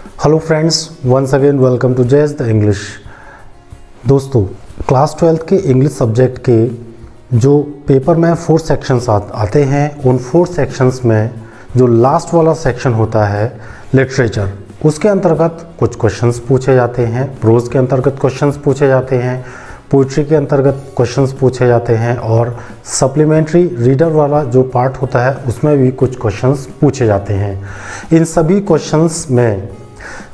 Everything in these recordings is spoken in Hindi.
Hello friends, once again welcome to jazz the English. दोस्तों, क्लास 12 के इंग्लिश सब्जेक्ट के जो पेपर में 4 सेक्शंस आते हैं, उन 4 सेक्शंस में जो लास्ट वाला सेक्शन होता है लिटरेचर, उसके अंतर्गत कुछ क्वेश्चंस पूछे जाते हैं। प्रोज के अंतर्गत क्वेश्चंस पूछे जाते हैं, पोइट्री के अंतर्गत क्वेश्चंस पूछे जाते हैं और सप्लीमेंट्री रीडर वाला जो पार्ट होता है उसमें भी कुछ क्वेश्चंस पूछे जाते हैं। इन सभी क्वेश्चंस में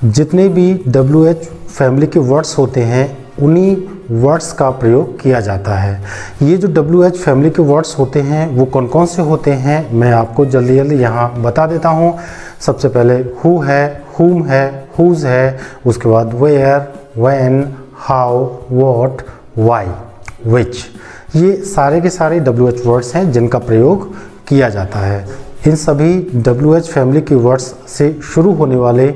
जितने भी WH फैमिली के वर्ड्स होते हैं उन्हीं वर्ड्स का प्रयोग किया जाता है। ये जो WH फैमिली के वर्ड्स होते हैं वो कौन कौन से होते हैं मैं आपको जल्दी जल्दी यहाँ बता देता हूँ। सबसे पहले हु है, हुम है, हुज है, उसके बाद where, when, how, what, why, which. ये सारे के सारे WH वर्ड्स हैं जिनका प्रयोग किया जाता है। इन सभी WH फैमिली के वर्ड्स से शुरू होने वाले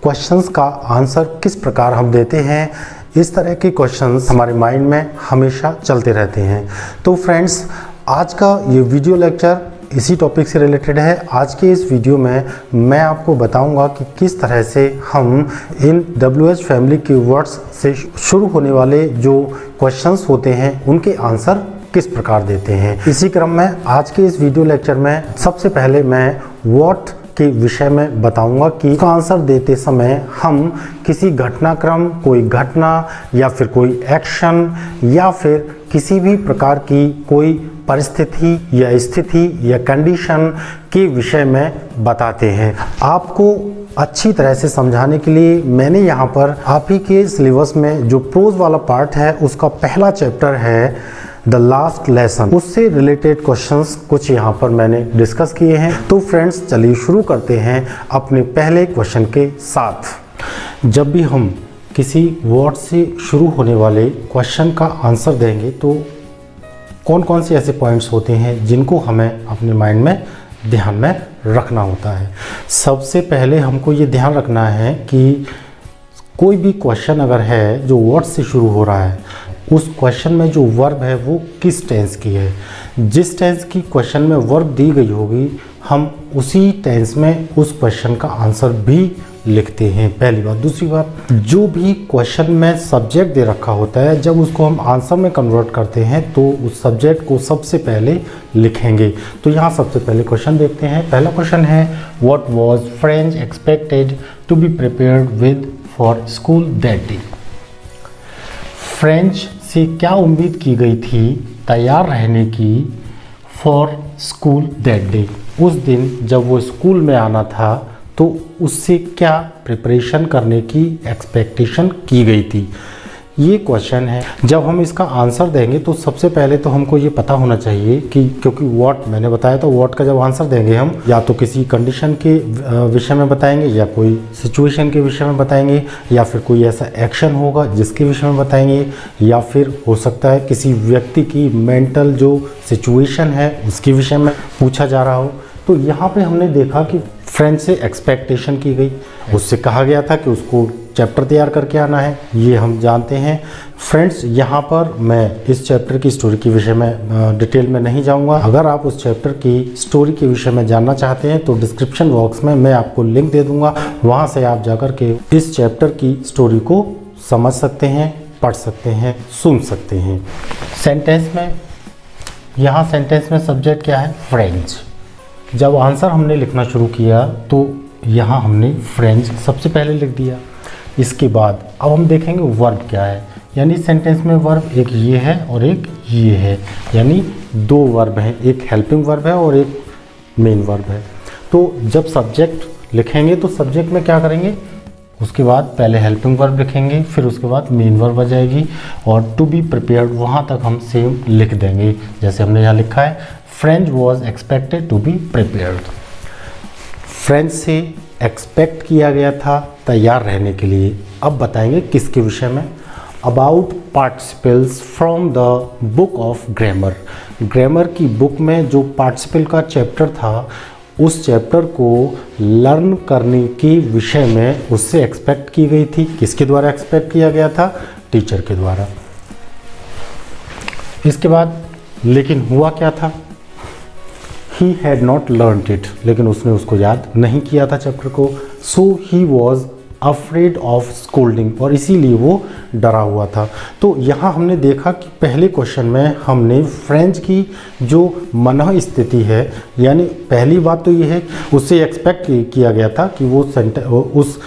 क्वेश्चंस का आंसर किस प्रकार हम देते हैं, इस तरह के क्वेश्चंस हमारे माइंड में हमेशा चलते रहते हैं। तो फ्रेंड्स, आज का ये वीडियो लेक्चर इसी टॉपिक से रिलेटेड है। आज के इस वीडियो में मैं आपको बताऊंगा कि किस तरह से हम इन WH फैमिली के वर्ड्स से शुरू होने वाले जो क्वेश्चंस होते हैं उनके आंसर किस प्रकार देते हैं। इसी क्रम में आज के इस वीडियो लेक्चर में सबसे पहले मैं व्हाट के विषय में बताऊंगा कि इसका आंसर देते समय हम किसी घटनाक्रम, कोई घटना या फिर कोई एक्शन या फिर किसी भी प्रकार की कोई परिस्थिति या स्थिति या कंडीशन के विषय में बताते हैं। आपको अच्छी तरह से समझाने के लिए मैंने यहाँ पर आप ही के सिलेबस में जो प्रोज वाला पार्ट है उसका पहला चैप्टर है द लास्ट लेसन, उससे रिलेटेड क्वेश्चंस कुछ यहाँ पर मैंने डिस्कस किए हैं। तो फ्रेंड्स, चलिए शुरू करते हैं अपने पहले क्वेश्चन के साथ। जब भी हम किसी वर्ड से शुरू होने वाले क्वेश्चन का आंसर देंगे तो कौन कौन से ऐसे पॉइंट्स होते हैं जिनको हमें अपने माइंड में ध्यान में रखना होता है। सबसे पहले हमको ये ध्यान रखना है कि कोई भी क्वेश्चन अगर है जो वर्ड से शुरू हो रहा है, उस क्वेश्चन में जो वर्ब है वो किस टेंस की है। जिस टेंस की क्वेश्चन में वर्ब दी गई होगी हम उसी टेंस में उस क्वेश्चन का आंसर भी लिखते हैं, पहली बात। दूसरी बात, जो भी क्वेश्चन में सब्जेक्ट दे रखा होता है जब उसको हम आंसर में कन्वर्ट करते हैं तो उस सब्जेक्ट को सबसे पहले लिखेंगे। तो यहाँ सबसे पहले क्वेश्चन देखते हैं। पहला क्वेश्चन है what was French expected to be prepared with for school that day. French से क्या उम्मीद की गई थी तैयार रहने की फॉर स्कूल दैट डे। उस दिन जब वो स्कूल में आना था तो उससे क्या प्रिपरेशन करने की एक्सपेक्टेशन की गई थी, ये क्वेश्चन है। जब हम इसका आंसर देंगे तो सबसे पहले तो हमको ये पता होना चाहिए कि क्योंकि व्हाट मैंने बताया तो व्हाट का जब आंसर देंगे हम या तो किसी कंडीशन के विषय में बताएंगे या कोई सिचुएशन के विषय में बताएंगे या फिर कोई ऐसा एक्शन होगा जिसके विषय में बताएंगे या फिर हो सकता है किसी व्यक्ति की मेंटल जो सिचुएशन है उसके विषय में पूछा जा रहा हो। तो यहाँ पे हमने देखा कि फ्रेंच से एक्सपेक्टेशन की गई, उससे कहा गया था कि उसको चैप्टर तैयार करके आना है, ये हम जानते हैं। फ्रेंड्स, यहाँ पर मैं इस चैप्टर की स्टोरी के विषय में डिटेल में नहीं जाऊँगा। अगर आप उस चैप्टर की स्टोरी के विषय में जानना चाहते हैं तो डिस्क्रिप्शन बॉक्स में मैं आपको लिंक दे दूँगा, वहाँ से आप जाकर के इस चैप्टर की स्टोरी को समझ सकते हैं, पढ़ सकते हैं, सुन सकते हैं। सेंटेंस में, यहाँ सेंटेंस में सब्जेक्ट क्या है? फ्रेंच। जब आंसर हमने लिखना शुरू किया तो यहाँ हमने फ्रेंच सबसे पहले लिख दिया। इसके बाद अब हम देखेंगे वर्ब क्या है, यानी सेंटेंस में वर्ब एक ये है और एक ये है, यानी 2 वर्ब हैं, एक हेल्पिंग वर्ब है और एक मेन वर्ब है। तो जब सब्जेक्ट लिखेंगे तो सब्जेक्ट में क्या करेंगे, उसके बाद पहले हेल्पिंग वर्ब लिखेंगे, फिर उसके बाद मेन वर्ब आ जाएगी और टू बी प्रिपेयर्ड वहाँ तक हम सेम लिख देंगे जैसे हमने यहाँ लिखा है French was expected to be prepared. French से एक्सपेक्ट किया गया था तैयार रहने के लिए। अब बताएंगे किसके विषय में, about participles from the book of grammar. Grammar की बुक में जो पार्टिसिपल का चैप्टर था उस चैप्टर को लर्न करने के विषय में उससे एक्सपेक्ट की गई थी। किसके द्वारा एक्सपेक्ट किया गया था? टीचर के द्वारा। इसके बाद लेकिन हुआ क्या था? he had not learnt it, लेकिन उसने उसको याद नहीं किया था चैप्टर को। so he was afraid of scolding, और इसीलिए वो डरा हुआ था। तो यहाँ हमने देखा कि पहले क्वेश्चन में हमने फ्रेंच की जो मनः स्थिति है, यानी पहली बात तो ये है उससे एक्सपेक्ट किया गया था कि वो उस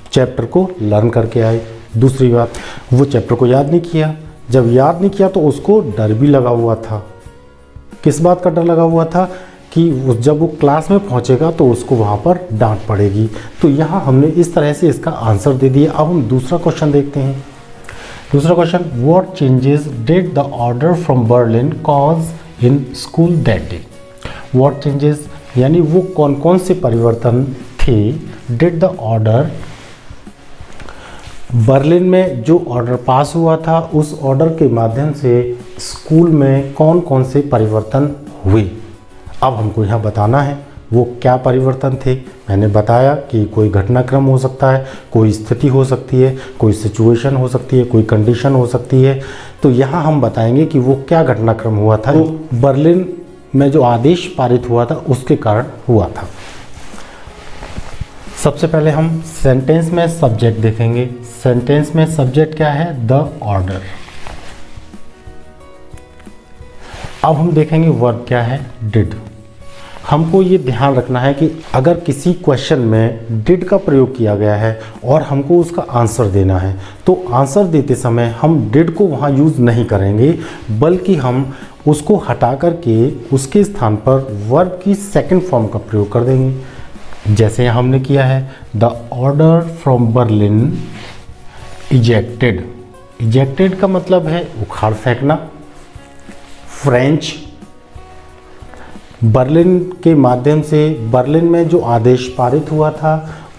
चैप्टर को लर्न करके आए। दूसरी बात, वो चैप्टर को याद नहीं किया। जब याद नहीं किया तो उसको डर भी लगा हुआ था। किस बात का डर लगा हुआ था? कि जब वो क्लास में पहुंचेगा तो उसको वहाँ पर डांट पड़ेगी। तो यहाँ हमने इस तरह से इसका आंसर दे दिया। अब हम दूसरा क्वेश्चन देखते हैं। दूसरा question, what changes did the order from Berlin cause in school that day. What changes यानी वो कौन कौन से परिवर्तन थे, डिड द ऑर्डर, बर्लिन में जो ऑर्डर पास हुआ था उस ऑर्डर के माध्यम से स्कूल में कौन कौन से परिवर्तन हुए। अब हमको यहाँ बताना है वो क्या परिवर्तन थे। मैंने बताया कि कोई घटनाक्रम हो सकता है, कोई स्थिति हो सकती है, कोई सिचुएशन हो सकती है, कोई कंडीशन हो सकती है। तो यहाँ हम बताएंगे कि वो क्या घटनाक्रम हुआ था जो बर्लिन में जो आदेश पारित हुआ था उसके कारण हुआ था। सबसे पहले हम सेंटेंस में सब्जेक्ट देखेंगे। सेंटेंस में सब्जेक्ट क्या है? The order. अब हम देखेंगे वर्ब क्या है? डिड। हमको ये ध्यान रखना है कि अगर किसी क्वेश्चन में डिड का प्रयोग किया गया है और हमको उसका आंसर देना है तो आंसर देते समय हम डिड को वहाँ यूज़ नहीं करेंगे, बल्कि हम उसको हटा करके उसके स्थान पर वर्ब की सेकंड फॉर्म का प्रयोग कर देंगे। जैसे हमने किया है, the order from Berlin ejected. Ejected का मतलब है उखाड़ फेंकना। फ्रेंच, बर्लिन के माध्यम से बर्लिन में जो आदेश पारित हुआ था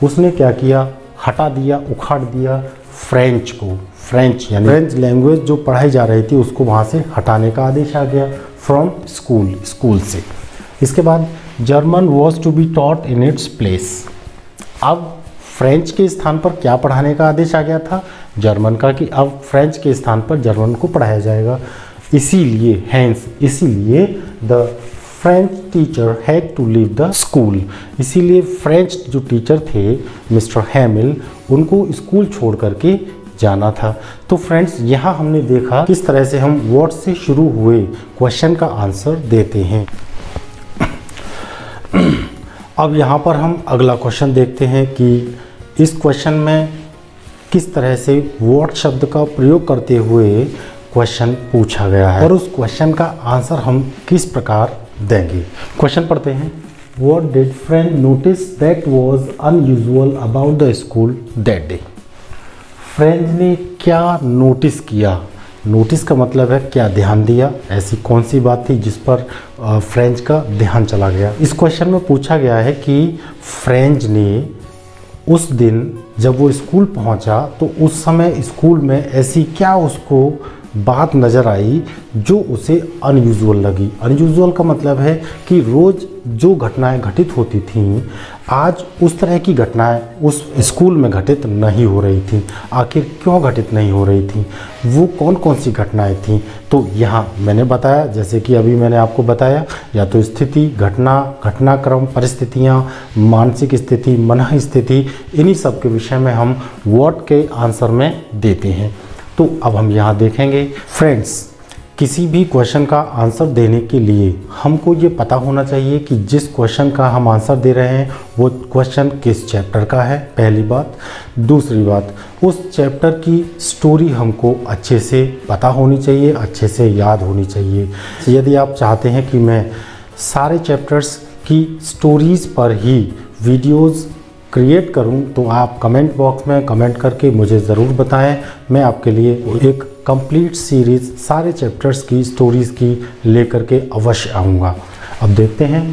उसने क्या किया? हटा दिया, उखाड़ दिया फ्रेंच को। फ्रेंच यानी फ्रेंच लैंग्वेज जो पढ़ाई जा रही थी उसको वहाँ से हटाने का आदेश आ गया फ्रॉम स्कूल से। इसके बाद German was to be taught in its place. अब फ्रेंच के स्थान पर क्या पढ़ाने का आदेश आ गया था? जर्मन का, कि अब फ्रेंच के स्थान पर जर्मन को पढ़ाया जाएगा। इसीलिए the French teacher had to leave the school. इसीलिए फ्रेंच जो टीचर थे मिस्टर हैमिल, उनको स्कूल छोड़ करके जाना था। तो फ्रेंड्स, यहाँ हमने देखा किस तरह से हम व्हाट से शुरू हुए क्वेश्चन का आंसर देते हैं। अब यहाँ पर हम अगला क्वेश्चन देखते हैं कि इस क्वेश्चन में किस तरह से व्हाट शब्द का प्रयोग करते हुए क्वेश्चन पूछा गया है और उस क्वेश्चन का आंसर हम किस प्रकार देंगे। क्वेश्चन पढ़ते हैं। What did friend notice that was unusual about the school that day? Friend ने क्या नोटिस किया? नोटिस का मतलब है क्या ध्यान दिया। ऐसी कौन सी बात थी जिस पर फ्रेंच का ध्यान चला गया। इस क्वेश्चन में पूछा गया है कि फ्रेंच ने उस दिन जब वो स्कूल पहुंचा तो उस समय स्कूल में ऐसी क्या उसको बात नज़र आई जो उसे अनयूजुअल लगी। अनयूजुअल का मतलब है कि रोज़ जो घटनाएं घटित होती थीं आज उस तरह की घटनाएं उस स्कूल में घटित नहीं हो रही थी। आखिर क्यों घटित नहीं हो रही थी, वो कौन कौन सी घटनाएं थीं? तो यहाँ मैंने बताया, जैसे कि अभी मैंने आपको बताया, या तो स्थिति, घटना, घटनाक्रम, परिस्थितियाँ, मानसिक स्थिति, मनः स्थिति, इन्हीं सब के विषय में हम व्हाट के आंसर में देते हैं। तो अब हम यहाँ देखेंगे फ्रेंड्स, किसी भी क्वेश्चन का आंसर देने के लिए हमको ये पता होना चाहिए कि जिस क्वेश्चन का हम आंसर दे रहे हैं वो क्वेश्चन किस चैप्टर का है, पहली बात। दूसरी बात, उस चैप्टर की स्टोरी हमको अच्छे से पता होनी चाहिए, अच्छे से याद होनी चाहिए। यदि आप चाहते हैं कि मैं सारे चैप्टर्स की स्टोरीज़ पर ही वीडियोज़ क्रिएट करूं तो आप कमेंट बॉक्स में कमेंट करके मुझे ज़रूर बताएं। मैं आपके लिए एक कंप्लीट सीरीज़ सारे चैप्टर्स की स्टोरीज़ की लेकर के अवश्य आऊँगा। अब देखते हैं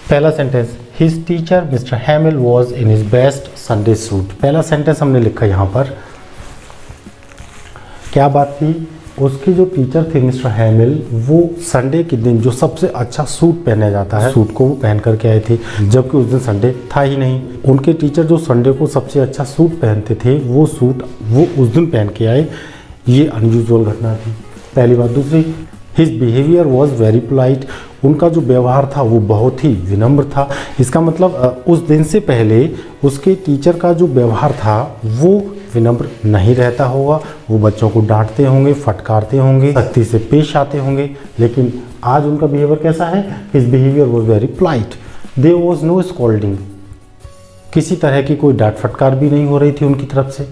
पहला sentence. His teacher mister हैमिल was in his best Sunday suit. पहला सेंटेंस हमने लिखा यहाँ पर। क्या बात थी? उसके जो टीचर थे मिस्टर हैमिल, वो संडे के दिन जो सबसे अच्छा सूट पहना जाता है सूट को वो पहन करके आए थे, जबकि उस दिन संडे था ही नहीं। उनके टीचर जो संडे को सबसे अच्छा सूट पहनते थे वो सूट वो उस दिन पहन के आए। ये अनयूजुअल घटना थी, पहली बात। दूसरी, his behaviour was very polite. उनका जो व्यवहार था वो बहुत ही विनम्र था। इसका मतलब उस दिन से पहले उसके टीचर का जो व्यवहार था वो विनम्र नहीं रहता होगा, वो बच्चों को डांटते होंगे, फटकारते होंगे, सख्ती से पेश आते होंगे, लेकिन आज उनका बिहेवियर कैसा है? His behaviour was very polite, there was no scolding, किसी तरह की कोई डांट फटकार भी नहीं हो रही थी उनकी तरफ से।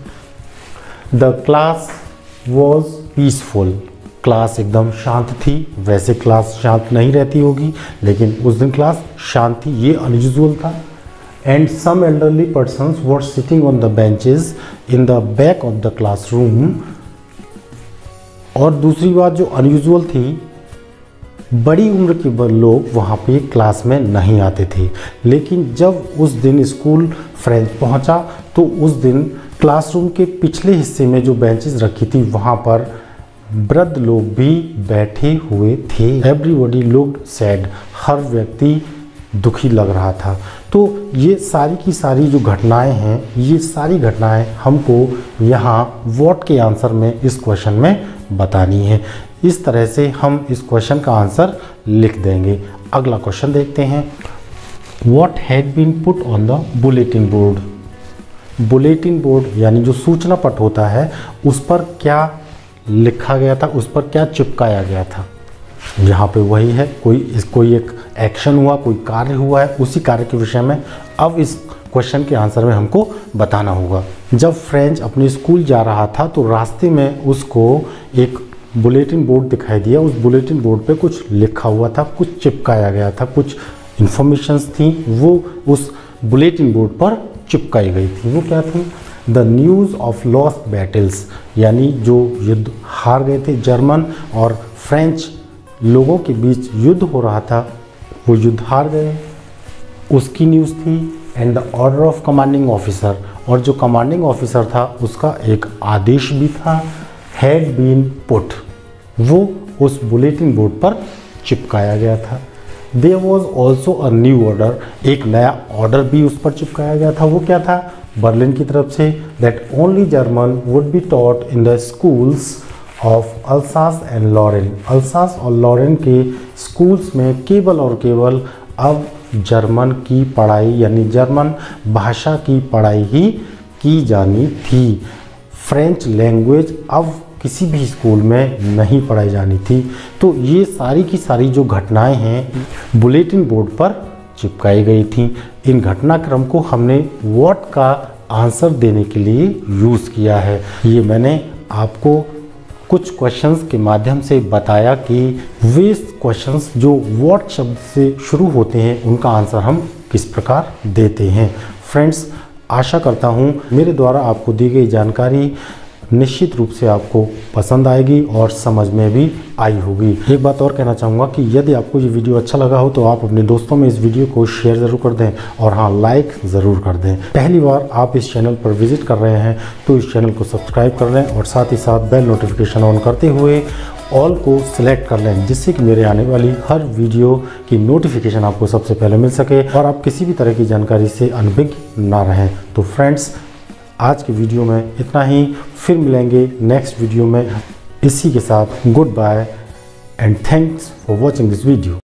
The class was peaceful, class एकदम शांत थी। वैसे क्लास शांत नहीं रहती होगी, लेकिन उस दिन क्लास शांत थी, ये अनयूजुअल था। And some elderly persons were sitting on the benches in the back of the classroom. और दूसरी बात जो अनयूजुअल थी, बड़ी उम्र के लोग वहाँ पे क्लास में नहीं आते थे, लेकिन जब उस दिन स्कूल फ्रेंच पहुँचा तो उस दिन क्लासरूम के पिछले हिस्से में जो बेंचेस रखी थी वहाँ पर वृद्ध लोग भी बैठे हुए थे। एवरीबॉडी लुक्ड सैड, हर व्यक्ति दुखी लग रहा था। तो ये सारी की सारी जो घटनाएं हैं, ये सारी घटनाएं हमको यहाँ व्हाट के आंसर में इस क्वेश्चन में बतानी है। इस तरह से हम इस क्वेश्चन का आंसर लिख देंगे। अगला क्वेश्चन देखते हैं। What had been put on the bulletin board. Bulletin board यानी जो सूचना पट होता है, उस पर क्या लिखा गया था, उस पर क्या चिपकाया गया था। यहाँ पे वही है, कोई एक एक्शन हुआ, कोई कार्य हुआ है, उसी कार्य के विषय में अब इस क्वेश्चन के आंसर में हमको बताना होगा। जब फ्रेंच अपने स्कूल जा रहा था तो रास्ते में उसको एक बुलेटिन बोर्ड दिखाई दिया। उस बुलेटिन बोर्ड पे कुछ लिखा हुआ था, कुछ चिपकाया गया था, कुछ इन्फॉर्मेशंस थी, वो उस बुलेटिन बोर्ड पर चिपकाई गई थी। वो क्या थी? The news of lost battles, यानी जो युद्ध हार गए थे, जर्मन और फ्रेंच लोगों के बीच युद्ध हो रहा था, वो युद्ध हार गए, उसकी न्यूज़ थी। And the order of commanding officer, और जो कमांडिंग ऑफिसर था उसका एक आदेश भी था, हैड बीन पुट, वो उस बुलेटिन बोर्ड पर चिपकाया गया था। There was also a new order, एक नया ऑर्डर भी उस पर चिपकाया गया था। वो क्या था? बर्लिन की तरफ से, that only German would be taught in the schools of Alsace and Lorraine. Alsace और लॉरेन के स्कूल्स में केवल और केवल अब जर्मन की पढ़ाई यानी जर्मन भाषा की पढ़ाई ही की जानी थी। फ्रेंच लैंग्वेज अब किसी भी स्कूल में नहीं पढ़ाई जानी थी। तो ये सारी की सारी जो घटनाएं हैं बुलेटिन बोर्ड पर चिपकाई गई थी। इन घटनाक्रम को हमने व्हाट का आंसर देने के लिए यूज़ किया है। ये मैंने आपको कुछ क्वेश्चंस के माध्यम से बताया कि वे क्वेश्चंस जो व्हाट शब्द से शुरू होते हैं उनका आंसर हम किस प्रकार देते हैं। फ्रेंड्स, आशा करता हूँ मेरे द्वारा आपको दी गई जानकारी निश्चित रूप से आपको पसंद आएगी और समझ में भी आई होगी। एक बात और कहना चाहूँगा कि यदि आपको ये वीडियो अच्छा लगा हो तो आप अपने दोस्तों में इस वीडियो को शेयर ज़रूर कर दें और हाँ, लाइक ज़रूर कर दें। पहली बार आप इस चैनल पर विजिट कर रहे हैं तो इस चैनल को सब्सक्राइब कर लें और साथ ही साथ बेल नोटिफिकेशन ऑन करते हुए ऑल को सिलेक्ट कर लें, जिससे कि मेरे आने वाली हर वीडियो की नोटिफिकेशन आपको सबसे पहले मिल सके और आप किसी भी तरह की जानकारी से अनभिज्ञ ना रहें। तो फ्रेंड्स, आज की वीडियो में इतना ही, फिर मिलेंगे नेक्स्ट वीडियो में। इसी के साथ good bye and thanks for watching this video.